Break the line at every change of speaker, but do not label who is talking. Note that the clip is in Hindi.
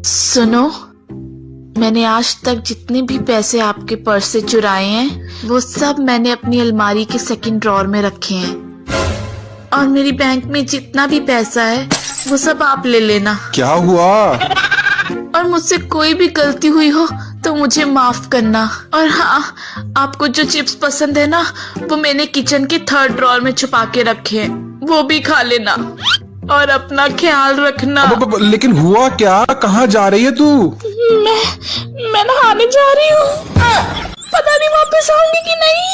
सुनो, मैंने आज तक जितने भी पैसे आपके पर्स से चुराए हैं वो सब मैंने अपनी अलमारी के सेकंड ड्रॉर में रखे हैं, और मेरी बैंक में जितना भी पैसा है वो सब आप ले लेना।
क्या हुआ?
और मुझसे कोई भी गलती हुई हो तो मुझे माफ करना। और हाँ, आपको जो चिप्स पसंद है ना, वो मैंने किचन के थर्ड ड्रॉर में छुपा के रखे हैं, वो भी खा लेना और अपना ख्याल रखना।
लेकिन हुआ क्या? कहाँ जा रही है तू?
मैं नहाने जा रही हूँ, पता नहीं वापस आऊंगी कि नहीं।